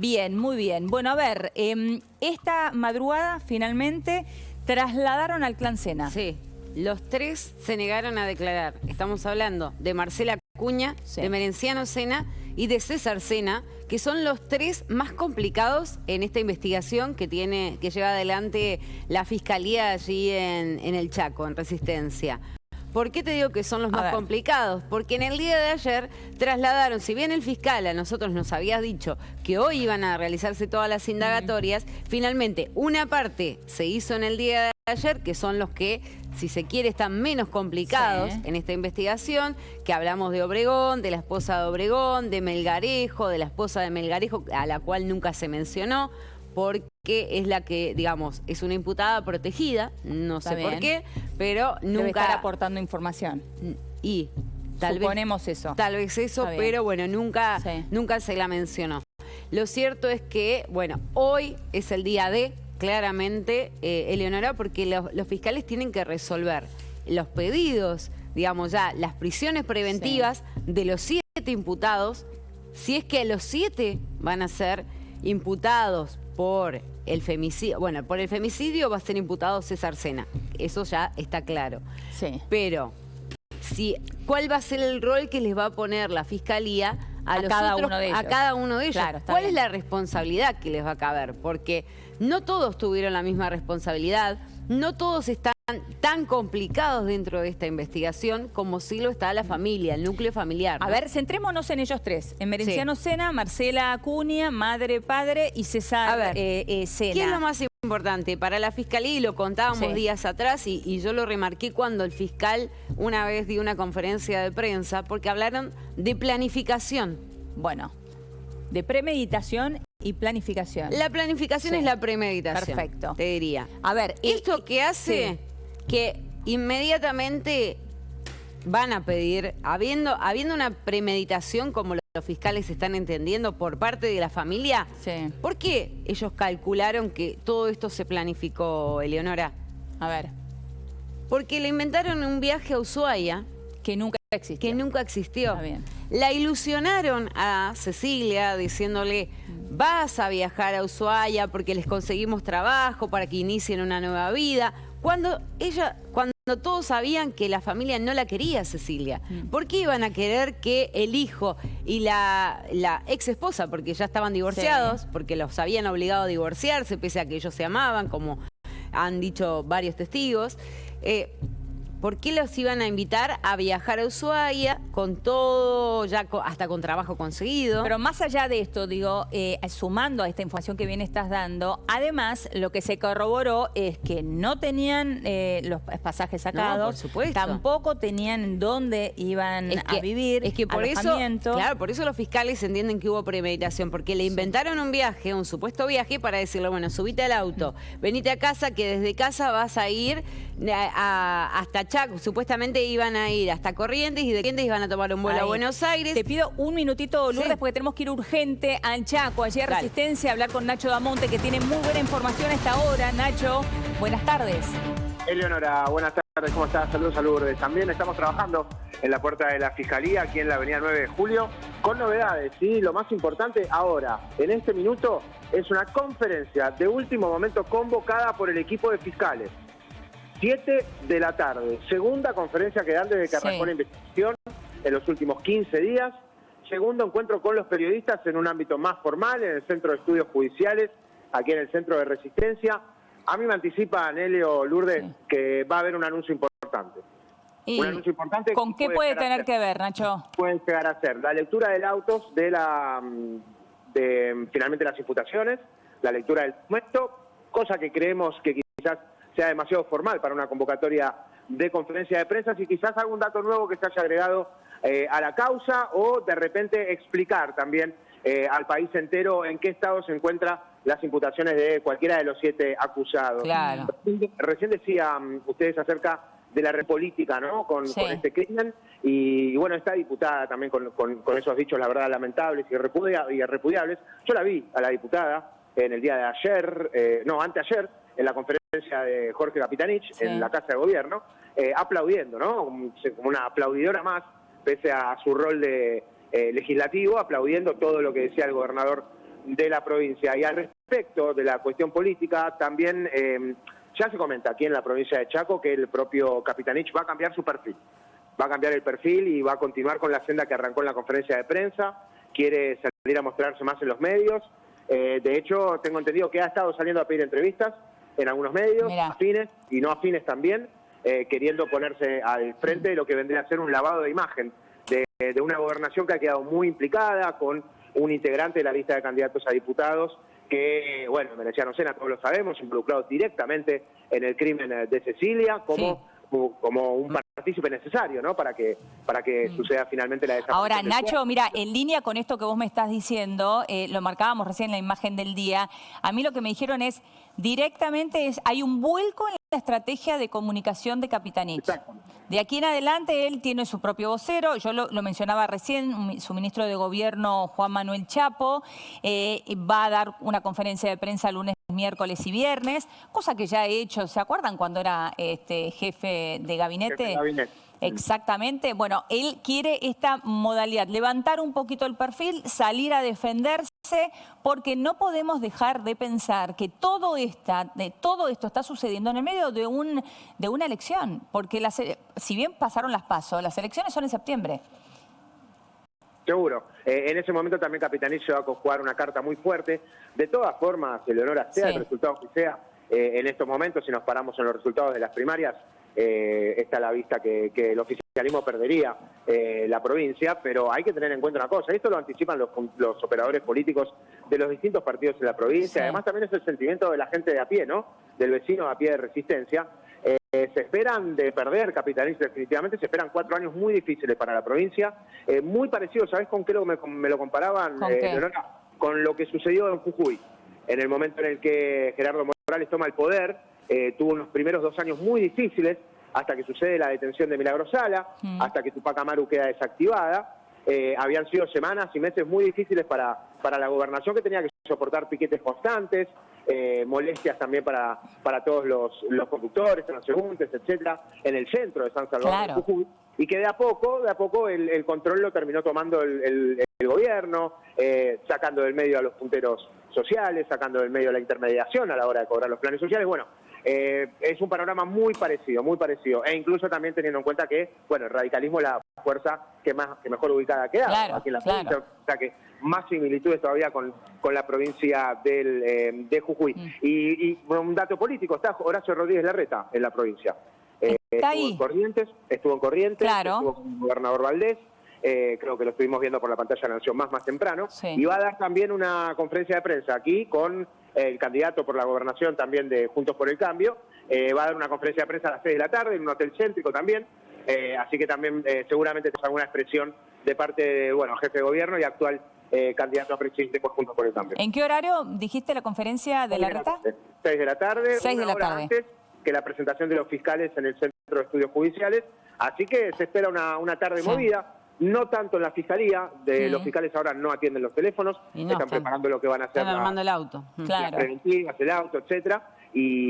Bien, muy bien. Bueno, a ver, esta madrugada finalmente trasladaron al clan Sena. Sí, los tres se negaron a declarar. Estamos hablando de Marcela Acuña, de Merenciano Sena y de César Sena, que son los tres más complicados en esta investigación que lleva adelante la Fiscalía allí en el Chaco, en Resistencia. ¿Por qué te digo que son los más complicados? Porque en el día de ayer trasladaron, si bien el fiscal a nosotros nos había dicho que hoy iban a realizarse todas las indagatorias, finalmente una parte se hizo en el día de ayer, que son los que, si se quiere, están menos complicados en esta investigación, que hablamos de Obregón, de la esposa de Obregón, de Melgarejo, de la esposa de Melgarejo, a la cual nunca se mencionó, porque es la que, digamos, es una imputada protegida, no sé por qué, pero nunca... Debe estar aportando información. Y suponemos eso. Tal vez eso, pero bueno, nunca se la mencionó. Lo cierto es que, bueno, hoy es el día D, claramente, Eleonora, porque los fiscales tienen que resolver los pedidos, digamos ya, las prisiones preventivas de los 7 imputados, si es que los 7 van a ser imputados por el femicidio. Bueno, por el femicidio va a ser imputado César Sena. Eso ya está claro. Sí. Pero, ¿cuál va a ser el rol que les va a poner la Fiscalía a cada uno de ellos? A cada uno de ellos. Claro, ¿cuál es la responsabilidad que les va a caber? Porque no todos tuvieron la misma responsabilidad, no todos están tan complicados dentro de esta investigación como sí lo está la familia, el núcleo familiar, ¿no? A ver, centrémonos en ellos tres. En Merenciano Sena, Marcela Acuña, madre, padre y César Sena. ¿Qué es lo más importante para la Fiscalía? Y lo contábamos días atrás y yo lo remarqué cuando el fiscal una vez dio una conferencia de prensa, porque hablaron de planificación. Bueno, de premeditación y planificación. La planificación es la premeditación. Perfecto. Te diría. A ver, esto que hace que inmediatamente van a pedir, habiendo una premeditación como los fiscales están entendiendo por parte de la familia, ¿por qué ellos calcularon que todo esto se planificó, Eleonora? A ver. Porque le inventaron un viaje a Ushuaia que nunca existió. Que nunca existió. Está bien. La ilusionaron a Cecilia diciéndole: vas a viajar a Ushuaia porque les conseguimos trabajo para que inicien una nueva vida. Cuando todos sabían que la familia no la quería, Cecilia. ¿Por qué iban a querer que el hijo y la ex esposa, porque ya estaban divorciados, porque los habían obligado a divorciarse, pese a que ellos se amaban, como han dicho varios testigos, ¿por qué los iban a invitar a viajar a Ushuaia con todo, ya hasta con trabajo conseguido? Pero más allá de esto, digo, sumando a esta información que bien estás dando, además lo que se corroboró es que no tenían los pasajes sacados, no, por supuesto. Tampoco tenían dónde iban a vivir, es que por eso, claro, por eso los fiscales entienden que hubo premeditación, porque le inventaron un viaje, un supuesto viaje, para decirle: bueno, subite al auto, venite a casa, que desde casa vas a ir hasta Chaco. Supuestamente iban a ir hasta Corrientes y de Corrientes iban a tomar un vuelo a Buenos Aires. Te pido un minutito, Lourdes, porque tenemos que ir urgente al Chaco, allí a Resistencia, a hablar con Nacho Damonte, que tiene muy buena información a esta hora. Nacho, buenas tardes. Eleonora, buenas tardes, ¿cómo estás? Saludos a Lourdes. También estamos trabajando en la puerta de la Fiscalía, aquí en la avenida 9 de Julio, con novedades, ¿sí? Lo más importante ahora, en este minuto, es una conferencia de último momento convocada por el equipo de fiscales. 7 de la tarde, segunda conferencia que dan desde que arrancó la investigación en los últimos 15 días, segundo encuentro con los periodistas en un ámbito más formal, en el Centro de Estudios Judiciales, aquí en el Centro de Resistencia. A mí me anticipa, Nelio, Lourdes, que va a haber un anuncio importante. Un anuncio importante. ¿Con qué puede tener que ver, Nacho? Pueden llegar a ser la lectura de autos de finalmente las imputaciones, la lectura del documento, cosa que creemos que quizás sea demasiado formal para una convocatoria de conferencia de prensa, y quizás algún dato nuevo que se haya agregado a la causa, o de repente explicar también al país entero en qué estado se encuentran las imputaciones de cualquiera de los 7 acusados. Claro. Recién decían ustedes acerca de la repolítica, ¿no? Con este crimen, y bueno, esta diputada también con esos dichos, la verdad, lamentables y repudiables. Yo la vi a la diputada en el día de ayer, anteayer, en la conferencia de Jorge Capitanich, en la Casa de Gobierno, aplaudiendo, ¿no? Como una aplaudidora más, pese a su rol de legislativo, aplaudiendo todo lo que decía el gobernador de la provincia. Y al respecto de la cuestión política, también ya se comenta aquí en la provincia de Chaco que el propio Capitanich va a cambiar su perfil. Va a cambiar el perfil y va a continuar con la senda que arrancó en la conferencia de prensa. Quiere salir a mostrarse más en los medios. De hecho, tengo entendido que ha estado saliendo a pedir entrevistas en algunos medios, afines y no afines también, queriendo ponerse al frente de lo que vendría a ser un lavado de imagen de una gobernación que ha quedado muy implicada con un integrante de la lista de candidatos a diputados que, bueno, Merenciano Sena, todos lo sabemos, involucrado directamente en el crimen de Cecilia, como un partícipe necesario, ¿no? Para que suceda finalmente la desaparición. Ahora, Nacho, mira, en línea con esto que vos me estás diciendo, lo marcábamos recién en la imagen del día, a mí lo que me dijeron es, directamente hay un vuelco en la estrategia de comunicación de Capitanich. Exacto. De aquí en adelante él tiene su propio vocero, yo lo mencionaba recién, su ministro de Gobierno, Juan Manuel Chapo, va a dar una conferencia de prensa lunes, miércoles y viernes, cosa que ya ha hecho, ¿se acuerdan cuando era jefe de gabinete? Jefe de gabinete. Exactamente. Bueno, él quiere esta modalidad, levantar un poquito el perfil, salir a defenderse, porque no podemos dejar de pensar que todo esto está sucediendo en el medio de una elección, porque si bien pasaron las PASO, las elecciones son en septiembre. Seguro. En ese momento también Capitanich se va a jugar una carta muy fuerte. De todas formas, Eleonora, sea el resultado que sea, en estos momentos, si nos paramos en los resultados de las primarias, está a la vista que el oficialismo perdería la provincia, pero hay que tener en cuenta una cosa, esto lo anticipan los operadores políticos de los distintos partidos en la provincia, además también es el sentimiento de la gente de a pie, ¿no? Del vecino a pie de Resistencia. Se esperan de perder Capitanich definitivamente, se esperan 4 años muy difíciles para la provincia, muy parecido, ¿sabes con qué me lo comparaban, Leonora? Con lo que sucedió en Jujuy, en el momento en el que Gerardo Morales toma el poder. Tuvo unos primeros 2 años muy difíciles, hasta que sucede la detención de Milagro Sala, hasta que Tupac Amaru queda desactivada. Habían sido semanas y meses muy difíciles para la gobernación, que tenía que soportar piquetes constantes, molestias también para todos los conductores, transeúntes, etcétera, en el centro de San Salvador de Jujuy, y que de a poco el control lo terminó tomando el gobierno, sacando del medio a los punteros sociales, sacando del medio la intermediación a la hora de cobrar los planes sociales. Bueno, es un panorama muy parecido, e incluso también teniendo en cuenta que, bueno, el radicalismo es la fuerza que mejor ubicada queda aquí en la provincia, o sea que más similitudes todavía con la provincia de Jujuy. Y un dato político, está Horacio Rodríguez Larreta en la provincia. Estuvo en Corrientes, estuvo con el gobernador Valdés, creo que lo estuvimos viendo por la pantalla de la Nación más temprano, y va a dar también una conferencia de prensa aquí con el candidato por la gobernación también de Juntos por el Cambio, va a dar una conferencia de prensa a las 6 de la tarde en un hotel céntrico también, así que también seguramente tendrá alguna expresión de parte de, jefe de gobierno y actual candidato a presidente por Juntos por el Cambio. ¿En qué horario dijiste la conferencia de Larreta? 6 de la tarde, 6 de la tarde. Antes que la presentación de los fiscales en el Centro de Estudios Judiciales, así que se espera una tarde movida. No tanto en la fiscalía, los fiscales ahora no atienden los teléfonos, están preparando lo que van a hacer. Están armando el auto. Las preventivas, el auto, etcétera. Y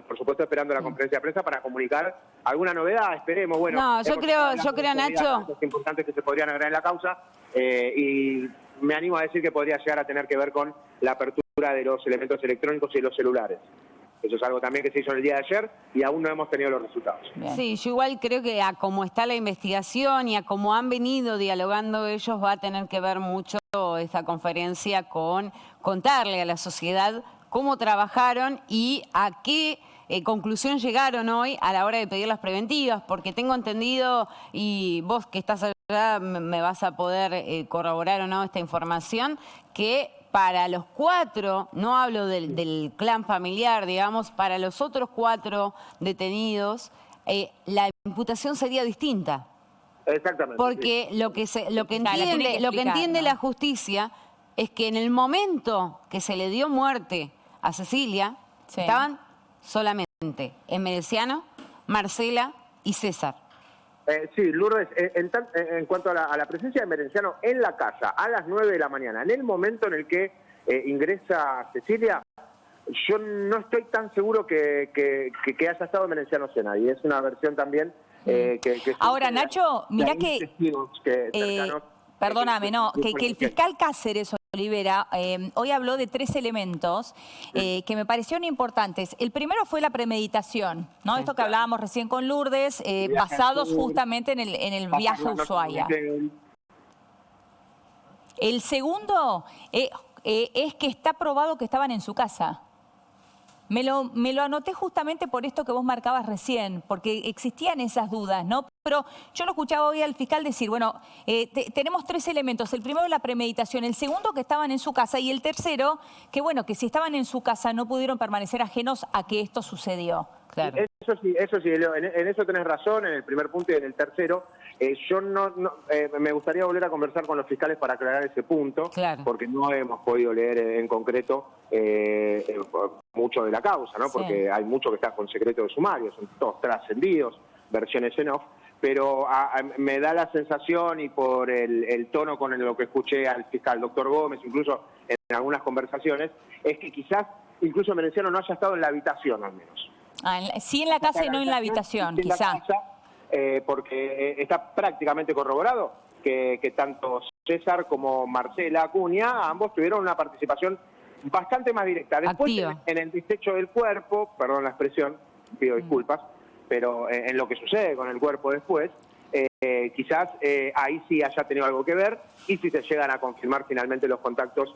por supuesto esperando la conferencia de prensa para comunicar alguna novedad, esperemos. Bueno, no, yo creo, Nacho, cosas importantes que se podrían agregar en la causa, y me animo a decir que podría llegar a tener que ver con la apertura de los elementos electrónicos y los celulares. Eso es algo también que se hizo en el día de ayer y aún no hemos tenido los resultados. Bien. Sí, yo igual creo que a cómo está la investigación y a cómo han venido dialogando ellos, va a tener que ver mucho esta conferencia con contarle a la sociedad cómo trabajaron y a qué conclusión llegaron hoy a la hora de pedir las preventivas, porque tengo entendido, y vos que estás allá me vas a poder corroborar o no esta información, que para los 4, no hablo del clan familiar, digamos, para los otros 4 detenidos, la imputación sería distinta. Exactamente. Porque lo que entiende la justicia es que en el momento que se le dio muerte a Cecilia, estaban solamente Merenciano, Marcela y César. Sí, Lourdes, en cuanto a la presencia de Merenciano en la casa a las 9 de la mañana, en el momento en el que ingresa Cecilia, yo no estoy tan seguro que haya estado Merenciano Sena, y es una versión también que ahora, Nacho, mirá que perdóname, que el fiscal Cáceres Olivera, hoy habló de 3 elementos que me parecieron importantes. El primero fue la premeditación, ¿no? Esto que hablábamos recién con Lourdes, basados justamente en el viaje a Ushuaia. El segundo es que está probado que estaban en su casa. Me lo anoté justamente por esto que vos marcabas recién, porque existían esas dudas, ¿no? Pero yo lo escuchaba hoy al fiscal decir, bueno, tenemos 3 elementos. El primero, la premeditación. El segundo, que estaban en su casa. Y el tercero, que bueno, que si estaban en su casa no pudieron permanecer ajenos a que esto sucedió. Claro. Eso sí, Leo, en eso tenés razón, en el primer punto y en el tercero. Yo me gustaría volver a conversar con los fiscales para aclarar ese punto, Claro. porque no hemos podido leer en concreto mucho de la causa, ¿no? Porque hay mucho que está con secreto de sumario, son todos trascendidos, versiones en off, pero me da la sensación, y por el tono con lo que escuché al fiscal doctor Gómez, incluso en algunas conversaciones, es que quizás incluso Merenciano no haya estado en la habitación al menos. Sí en la casa y no en la habitación, quizá. Porque está prácticamente corroborado que tanto César como Marcela Acuña, ambos tuvieron una participación bastante más directa. Después, activa. en el desecho del cuerpo, perdón la expresión, pido disculpas, pero en lo que sucede con el cuerpo después, quizás ahí sí haya tenido algo que ver, y si se llegan a confirmar finalmente los contactos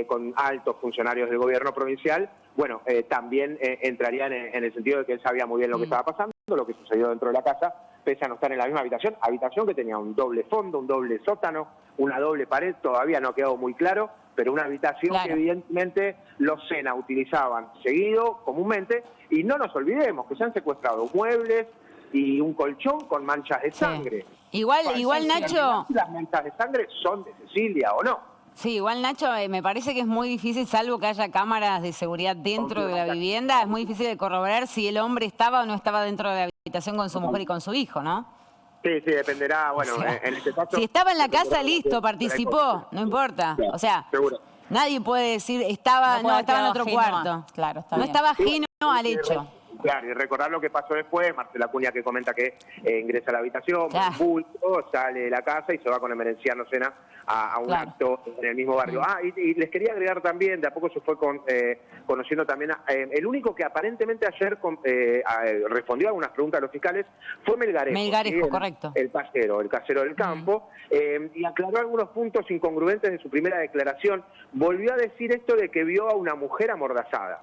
con altos funcionarios del gobierno provincial, bueno, también entrarían en el sentido de que él sabía muy bien lo que estaba pasando, lo que sucedió dentro de la casa, pese a no estar en la misma habitación que tenía un doble fondo, un doble sótano, una doble pared, todavía no ha quedado muy claro, pero una habitación que evidentemente los Sena utilizaban seguido, comúnmente, y no nos olvidemos que se han secuestrado muebles y un colchón con manchas de sangre. Igual Nacho... Si las manchas de sangre son de Cecilia o no. Sí, igual Nacho, me parece que es muy difícil, salvo que haya cámaras de seguridad dentro de la vivienda, es muy difícil de corroborar si el hombre estaba o no estaba dentro de la habitación con su mujer y con su hijo, ¿no? Sí, dependerá, bueno, en este caso... Si estaba en la casa, listo, participó, no importa. O sea, nadie puede decir, estaba en otro cuarto. Claro, no estaba ajeno al hecho. Claro, y recordar lo que pasó después, Marcela Acuña que comenta que ingresa a la habitación, bulto, sale de la casa y se va con el Merenciano Sena a un acto en el mismo barrio. Y les quería agregar también, de a poco se fue conociendo también, el único que aparentemente ayer respondió a algunas preguntas de los fiscales fue Melgarejo. Melgarejo, correcto. El casero del campo, y aclaró algunos puntos incongruentes de su primera declaración. Volvió a decir esto de que vio a una mujer amordazada.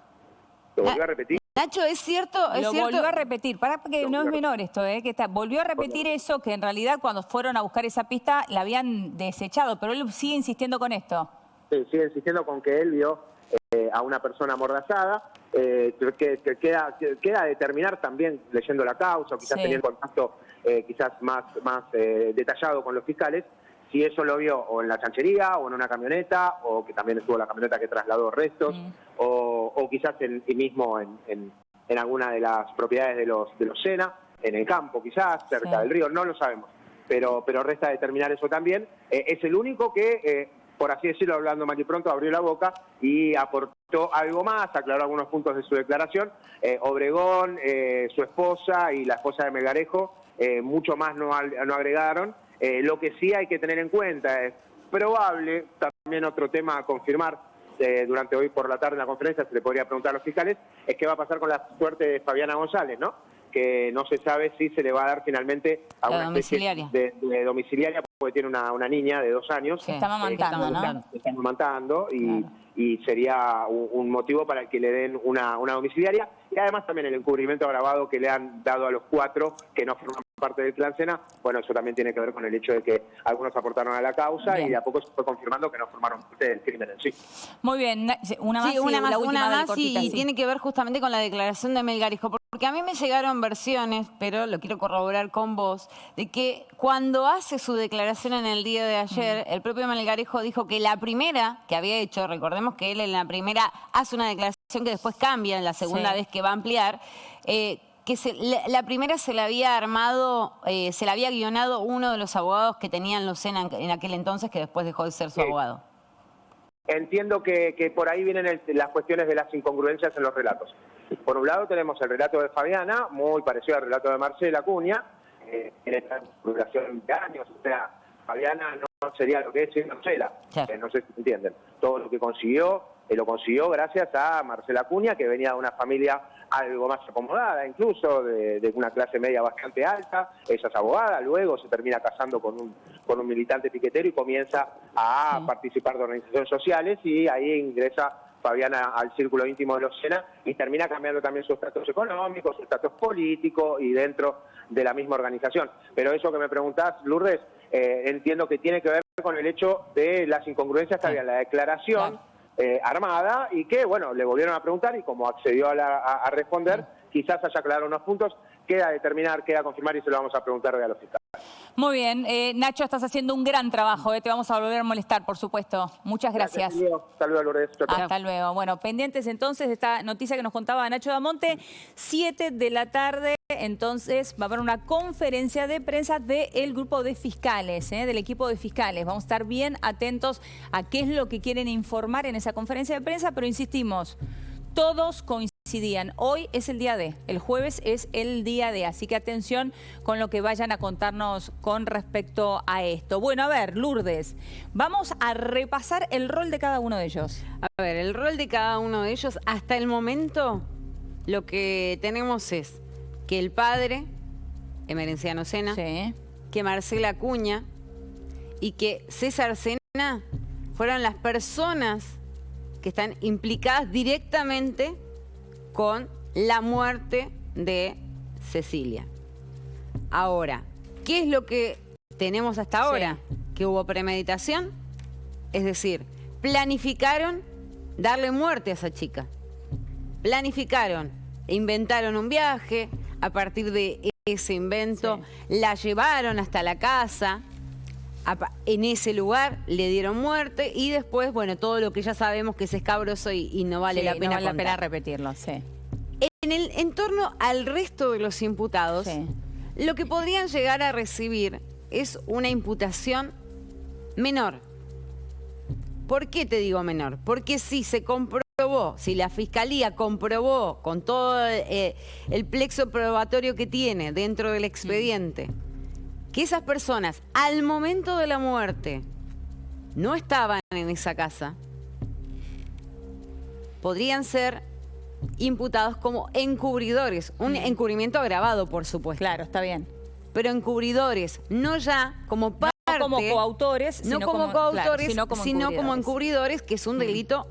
¿Lo volvió a repetir? Nacho, ¿es cierto? Lo volvió a repetir, que no es menor esto, volvió a repetir eso, que en realidad cuando fueron a buscar esa pista la habían desechado, pero él sigue insistiendo con esto. Sí, sigue insistiendo con que él vio a una persona amordazada, que queda determinar también leyendo la causa, o quizás teniendo contacto quizás más detallado con los fiscales, si eso lo vio o en la chanchería o en una camioneta, o que también estuvo la camioneta que trasladó restos, o quizás mismo en alguna de las propiedades de los Sena, en el campo quizás, cerca del río, no lo sabemos, pero resta determinar eso también. Es el único que, por así decirlo, hablando mal y pronto, abrió la boca y aportó algo más, aclaró algunos puntos de su declaración. Obregón, su esposa y la esposa de Melgarejo, mucho más no agregaron. Lo que sí hay que tener en cuenta es probable, también otro tema a confirmar durante hoy por la tarde en la conferencia, se le podría preguntar a los fiscales, es qué va a pasar con la suerte de Fabiana González, ¿no? Que no se sabe si se le va a dar finalmente a una especie de domiciliaria, porque tiene una niña de 2 años. Que está amamantando, ¿no? Está amamantando y sería un motivo para que le den una domiciliaria. Y además también el encubrimiento agravado que le han dado a los 4 que no forman parte del Clan Sena, bueno, eso también tiene que ver con el hecho de que algunos aportaron a la causa y de a poco se fue confirmando que no formaron parte del crimen en sí. Muy bien, una más, y tiene que ver justamente con la declaración de Melgarejo, porque a mí me llegaron versiones, pero lo quiero corroborar con vos, de que cuando hace su declaración en el día de ayer, el propio Melgarejo dijo que la primera que había hecho, recordemos que él en la primera hace una declaración que después cambia en la segunda vez que va a ampliar, que la primera se la había armado, se la había guionado uno de los abogados que tenían los Sena en aquel entonces, que después dejó de ser su abogado. Entiendo que por ahí vienen las cuestiones de las incongruencias en los relatos. Por un lado tenemos el relato de Fabiana, muy parecido al relato de Marcela Acuña, tiene una duración de años, o sea, Fabiana no sería lo que es sin Marcela. Claro. No sé si entienden. Todo lo que consiguió, lo consiguió gracias a Marcela Acuña, que venía de una familia algo más acomodada, incluso de una clase media bastante alta. Ella es abogada, luego se termina casando con un militante piquetero y comienza a participar de organizaciones sociales, y ahí ingresa Fabiana al círculo íntimo de los Sena y termina cambiando también su estatus económico, su estatus político y dentro de la misma organización. Pero eso que me preguntás, Lourdes, entiendo que tiene que ver con el hecho de las incongruencias que había en la declaración armada, y que, bueno, le volvieron a preguntar y como accedió a responder, quizás haya aclarado unos puntos. Queda determinar, queda confirmar y se lo vamos a preguntar hoy a los fiscales. Muy bien. Nacho, estás haciendo un gran trabajo. Te vamos a volver a molestar, por supuesto. Muchas gracias. Saludos, Lourdes. Chau, chau. Hasta luego. Bueno, pendientes entonces de esta noticia que nos contaba Nacho Damonte. 7 de la tarde, entonces, va a haber una conferencia de prensa del grupo de fiscales, del equipo de fiscales. Vamos a estar bien atentos a qué es lo que quieren informar en esa conferencia de prensa, pero insistimos, todos coincidían. Hoy es el día D, el jueves es el día D, así que atención con lo que vayan a contarnos con respecto a esto. Bueno, a ver, Lourdes, vamos a repasar el rol de cada uno de ellos. A ver, el rol de cada uno de ellos, hasta el momento, lo que tenemos es que el padre, Emerenciano Sena, que Marcela Acuña y que César Sena fueron las personas que están implicadas directamente con la muerte de Cecilia. Ahora, ¿qué es lo que tenemos hasta ahora? Que hubo premeditación, es decir, planificaron darle muerte a esa chica. Planificaron, inventaron un viaje, a partir de ese invento la llevaron hasta la casa. En ese lugar le dieron muerte y después, bueno, todo lo que ya sabemos que es escabroso y no vale la pena no vale la contar. pena repetirlo, En torno al resto de los imputados, lo que podrían llegar a recibir es una imputación menor. ¿Por qué te digo menor? Porque si se comprobó, si la Fiscalía comprobó con todo el plexo probatorio que tiene dentro del expediente, que esas personas al momento de la muerte no estaban en esa casa, podrían ser imputados como encubridores. Un encubrimiento agravado, por supuesto. Claro, está bien. Pero encubridores, no ya como parte... No como coautores, no como coautores, sino como encubridores, que es un delito